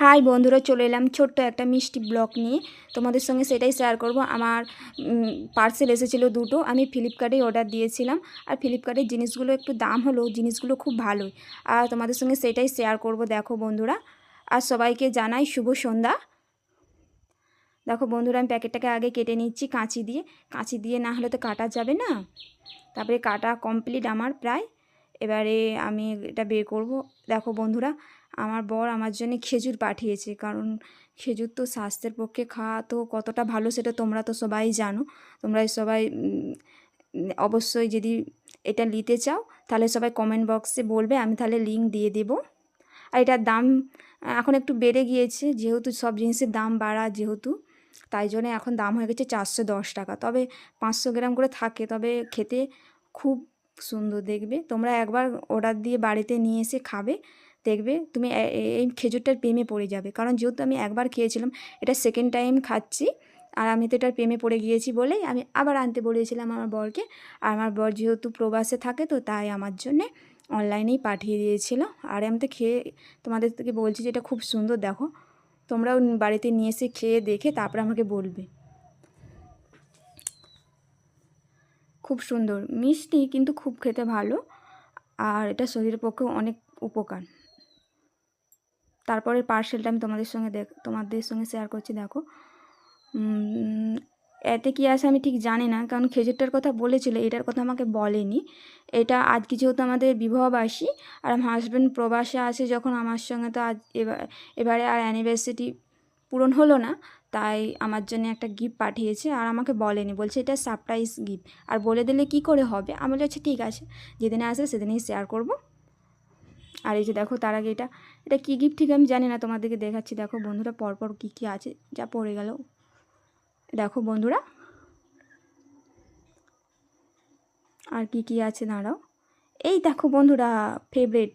High বন্ধুরা, চলে এলাম ছোট্ট একটা মিষ্টি ব্লগ নিয়ে। তোমাদের সঙ্গে সেটাই শেয়ার করব। আমার পার্সেল এসেছিলো দুটো, আমি ফ্লিপকার্টেই অর্ডার দিয়েছিলাম। আর ফ্লিপকার্টের জিনিসগুলো একটু দাম হলেও জিনিসগুলো খুব ভালোই। আর তোমাদের সঙ্গে সেটাই শেয়ার করব। দেখো বন্ধুরা, আর সবাইকে জানাই শুভ সন্ধ্যা। দেখো বন্ধুরা, আমি প্যাকেটটাকে আগে কেটে নিচ্ছি কাঁচি দিয়ে না হলে তো কাটা যাবে না। তারপরে কাটা কমপ্লিট আমার প্রায়। এবারে আমি এটা বের করব। দেখো বন্ধুরা, আমার বর আমার জন্য খেজুর পাঠিয়েছে, কারণ খেজুর তো স্বাস্থ্যের পক্ষে খাওয়া তো কতটা ভালো সেটা তোমরা তো সবাই জানো। তোমরা সবাই অবশ্যই যদি এটা নিতে চাও তাহলে সবাই কমেন্ট বক্সে বলবে, আমি তাহলে লিঙ্ক দিয়ে দেবো। আর এটার দাম এখন একটু বেড়ে গিয়েছে, যেহেতু সব জিনিসের দাম বাড়া, যেহেতু তাই জন্য এখন দাম হয়ে গেছে 410 টাকা। তবে 500 গ্রাম করে থাকে, তবে খেতে খুব সুন্দর। দেখবে তোমরা একবার অর্ডার দিয়ে বাড়িতে নিয়ে এসে খাবে, দেখবে তুমি এই খেজুরটার প্রেমে পড়ে যাবে। কারণ যেহেতু আমি একবার খেয়েছিলাম, এটা সেকেন্ড টাইম খাচ্ছি। আর আমি তো এটার প্রেমে পড়ে গিয়েছি বলেই আমি আবার আনতে বলেছিলাম আমার বরকে। আর আমার বর যেহেতু প্রবাসে থাকে, তো তাই আমার জন্যে অনলাইনেই পাঠিয়ে দিয়েছিল। আর আমি তো খেয়ে তোমাদের থেকে বলছি যে এটা খুব সুন্দর। দেখো তোমরাও বাড়িতে নিয়ে এসে খেয়ে দেখে তারপরে আমাকে বলবে। খুব সুন্দর মিষ্টি, কিন্তু খুব খেতে ভালো। আর এটা শরীরের পক্ষে অনেক উপকার। তারপরে পার্সেলটা আমি তোমাদের সঙ্গে শেয়ার করছি। দেখো এতে কী আছে আমি ঠিক জানি না, কারণ খেজুরটার কথা বলেছিল, এটার কথা আমাকে বলেনি। এটা আজকে যেহেতু আমাদের বিবাহবার্ষী, আর আমার হাজব্যান্ড প্রবাসে আছে যখন, আমার সঙ্গে তো এবারে আর অ্যানিভার্সারি পূরণ হলো না, তাই আমার জন্য একটা গিফট পাঠিয়েছে। আর আমাকে বলেনি, বলছে এটা সারপ্রাইজ গিফট। আর বলে দিলে কি করে হবে, আমি বলছি ঠিক আছে, যেদিনে আসবে সেদিনেই শেয়ার করব। আর এই যে দেখো, তার আগে এটা এটা কী গিফট ঠিক আমি জানি না, তোমাদেরকে দেখাচ্ছি। দেখো বন্ধুরা, পরপর কী কী আছে, যা পড়ে গেল। দেখো বন্ধুরা, আর কি কি আছে দাঁড়াও। এই দেখো বন্ধুরা, ফেভারিট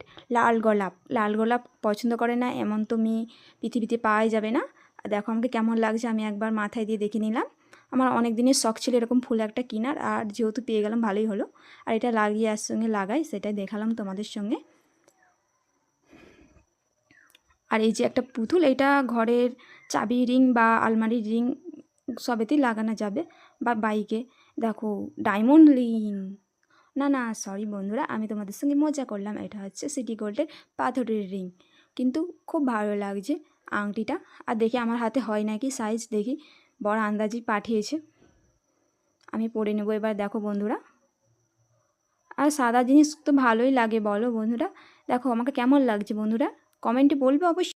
লাল গোলাপ পছন্দ করে না এমন তো মেয়ে পৃথিবীতে পাওয়াই যাবে না। আর দেখো আমাকে কেমন লাগছে, আমি একবার মাথায় দিয়ে দেখে নিলাম। আমার অনেক দিনের শখ ছিল এরকম ফুল একটা কেনার, আর যেহেতু পেয়ে গেলাম ভালোই হলো। আর এটা লাগিয়ে আর সঙ্গে লাগাই, সেটাই দেখালাম তোমাদের সঙ্গে। আর এই যে একটা পুতুল, এটা ঘরের চাবি রিং বা আলমারির রিং সবেতেই লাগানো যাবে, বা বাইকে। দেখো ডায়মন্ড রিং, না সরি বন্ধুরা, আমি তোমাদের সঙ্গে মজা করলাম। এটা হচ্ছে সিটি গোল্ডের পাথরের রিং, কিন্তু খুব ভালো লাগছে আংটিটা। আর দেখি আমার হাতে হয় নাকি সাইজ, দেখি। বড় আন্দাজি পাঠিয়েছে, আমি পরে নেবো এবার। দেখো বন্ধুরা, আর সাদা জিনিস তো ভালোই লাগে বলো বন্ধুরা। দেখো আমাকে কেমন লাগছে বন্ধুরা, কমেন্টে বলবে অবশ্যই।